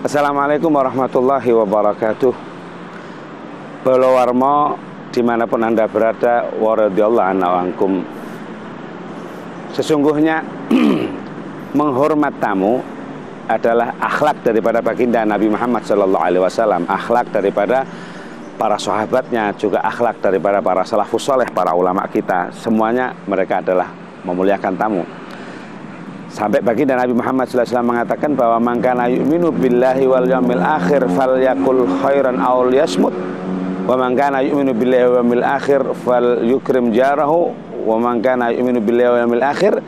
Assalamualaikum warahmatullahi wabarakatuh. Bolo warmo dimanapun Anda berada, waradhiyallahu ankum. Sesungguhnya menghormat tamu adalah akhlak daripada baginda Nabi Muhammad SAW, akhlak daripada para sahabatnya, juga akhlak daripada para salafus soleh, para ulama kita. Semuanya mereka adalah memuliakan tamu. Sampai baginda Nabi Muhammad SAW mengatakan bahwa man kana yu'minu billahi wal yawmil akhir falyakul khairan aw liyasmut, wa man kana yu'minu billahi wal yawmil akhir falyukrim jarahu, wa man kana yu'minu billahi wal yawmil akhir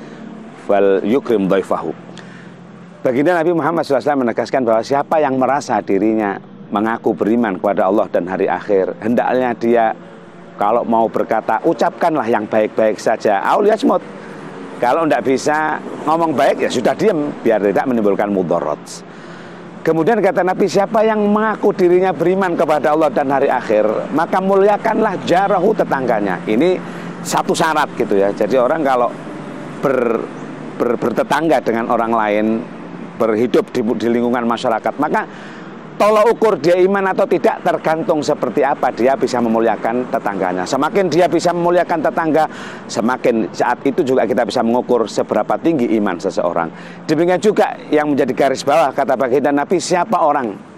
falyukrim dhaifahu. Baginda Nabi Muhammad SAW menegaskan bahwa siapa yang merasa dirinya mengaku beriman kepada Allah dan hari akhir, hendaknya dia kalau mau berkata, ucapkanlah yang baik-baik saja, aw liyasmut. Kalau tidak bisa ngomong baik, ya sudah diam, biar tidak menimbulkan mudarat. Kemudian kata Nabi, siapa yang mengaku dirinya beriman kepada Allah dan hari akhir, maka muliakanlah jarahu, tetangganya. Ini satu syarat gitu ya. Jadi orang kalau bertetangga dengan orang lain, berhidup di lingkungan masyarakat, maka tolak ukur dia iman atau tidak tergantung seperti apa dia bisa memuliakan tetangganya. Semakin dia bisa memuliakan tetangga, semakin saat itu juga kita bisa mengukur seberapa tinggi iman seseorang. Demikian juga yang menjadi garis bawah kata baginda Nabi, siapa orang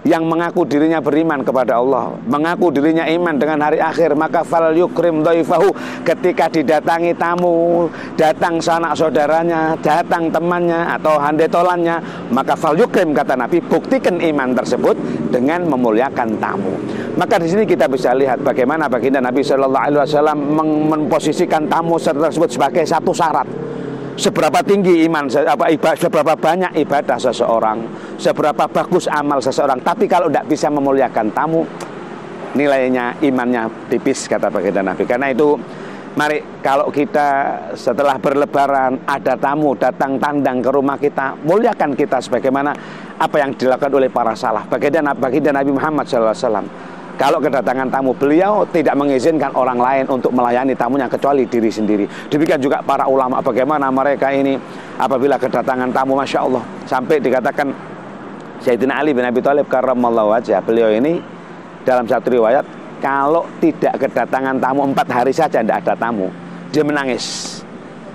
yang mengaku dirinya beriman kepada Allah, mengaku dirinya iman dengan hari akhir, maka fal yukrim dhaifahu, ketika didatangi tamu, datang sanak saudaranya, datang temannya atau handetolannya, maka fal yukrim kata Nabi, buktikan iman tersebut dengan memuliakan tamu. Maka di sini kita bisa lihat bagaimana baginda Nabi SAW memposisikan tamu tersebut sebagai satu syarat. Seberapa tinggi iman, seberapa banyak ibadah seseorang, seberapa bagus amal seseorang, tapi kalau tidak bisa memuliakan tamu, nilainya imannya tipis kata baginda Nabi. Karena itu mari kalau kita setelah berlebaran ada tamu datang tandang ke rumah kita, muliakan kita sebagaimana apa yang dilakukan oleh para salaf. Baginda Nabi Muhammad SAW, kalau kedatangan tamu, beliau tidak mengizinkan orang lain untuk melayani tamunya kecuali diri sendiri. Demikian juga para ulama, bagaimana mereka ini apabila kedatangan tamu, Masya Allah, sampai dikatakan Sayyidina Ali bin Abi Thalib karramallahu wajhah, beliau ini dalam satu riwayat, kalau tidak kedatangan tamu 4 hari saja tidak ada tamu, dia menangis.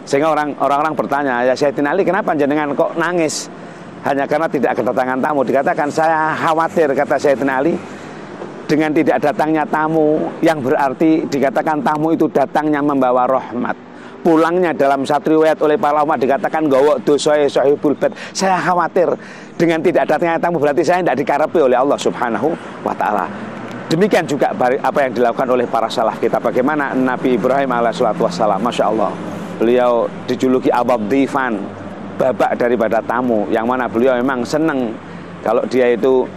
Sehingga orang-orang bertanya, ya Sayyidina Ali, kenapa jenengan kok nangis? Hanya karena tidak kedatangan tamu. Dikatakan, saya khawatir, kata Sayyidina Ali, dengan tidak datangnya tamu, yang berarti dikatakan tamu itu datangnya membawa rahmat, pulangnya dalam satu riwayat oleh para ulama dikatakan gawok dosoe sahibul bait. Saya khawatir dengan tidak datangnya tamu berarti saya tidak dikarepi oleh Allah Subhanahu wa ta'ala. Demikian juga apa yang dilakukan oleh para salaf kita. Bagaimana Nabi Ibrahim alaihissalam, Masya Allah, beliau dijuluki Abad Difan, babak daripada tamu, yang mana beliau memang senang kalau dia itu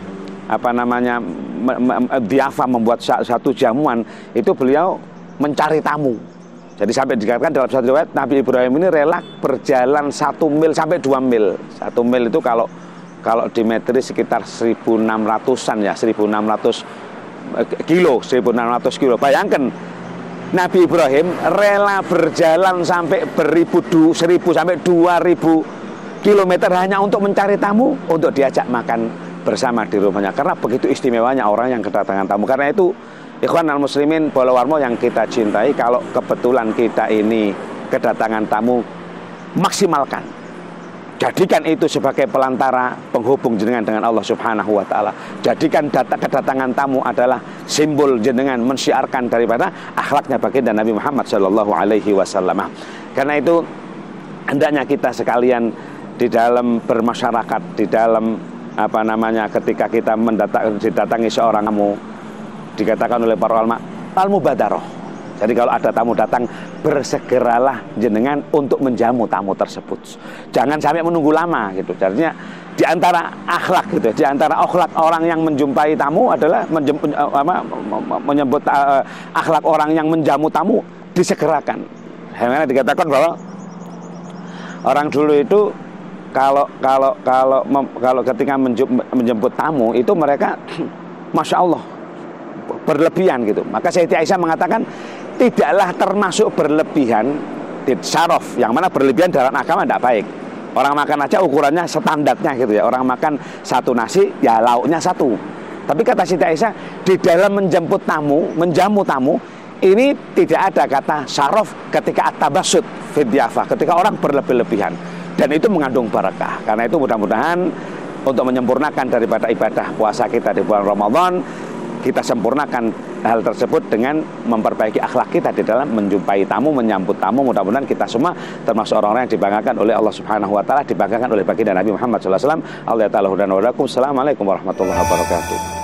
diafa, membuat satu jamuan, itu beliau mencari tamu. Jadi sampai dikatakan dalam satu riwayat, Nabi Ibrahim ini rela berjalan 1 mil sampai 2 mil. 1 mil itu kalau di metri sekitar 1600-an ya, 1600 kilo, 1600 kilo. Bayangkan Nabi Ibrahim rela berjalan sampai 1000 sampai 2000 kilometer hanya untuk mencari tamu, untuk diajak makan bersama di rumahnya, karena begitu istimewanya orang yang kedatangan tamu. Karena itu ikhwan al-muslimin bola warmo yang kita cintai, kalau kebetulan kita ini kedatangan tamu, maksimalkan, jadikan itu sebagai pelantara penghubung jenengan dengan Allah Subhanahu wa ta'ala. Jadikan kedatangan tamu adalah simbol jenengan mensyiarkan daripada akhlaknya baginda Nabi Muhammad SAW. Karena itu hendaknya kita sekalian di dalam bermasyarakat, di dalam ketika kita didatangi seorang tamu, dikatakan oleh para ulama al-mubadaroh. Jadi kalau ada tamu datang, bersegeralah jenengan untuk menjamu tamu tersebut. Jangan sampai menunggu lama gitu. Jadinya di antara akhlak gitu, di antara akhlak orang yang menjumpai tamu adalah menyebut akhlak orang yang menjamu tamu disegerakan. Karena dikatakan bahwa orang dulu itu kalau ketika menjemput tamu itu mereka Masya Allah berlebihan gitu. Maka Sayyidina Aisyah mengatakan tidaklah termasuk berlebihan syaraf, yang mana berlebihan dalam agama tidak baik. Orang makan aja ukurannya standarnya gitu ya. Orang makan satu nasi, ya lauknya satu. Tapi kata Siti Aisyah, di dalam menjemput tamu, menjamu tamu, ini tidak ada kata syaraf ketika at-tabassut fid dhiyafah, ketika orang berlebih-lebihan. Dan itu mengandung barakah. Karena itu mudah-mudahan untuk menyempurnakan daripada ibadah puasa kita di bulan Ramadan, kita sempurnakan hal tersebut dengan memperbaiki akhlak kita di dalam menjumpai tamu, menyambut tamu. Mudah-mudahan kita semua termasuk orang-orang yang dibanggakan oleh Allah Subhanahu wa taala, dibanggakan oleh baginda Nabi Muhammad sallallahu alaihi wasallam. Allah ta'ala hudan wa lakum. Assalamualaikum warahmatullahi wabarakatuh.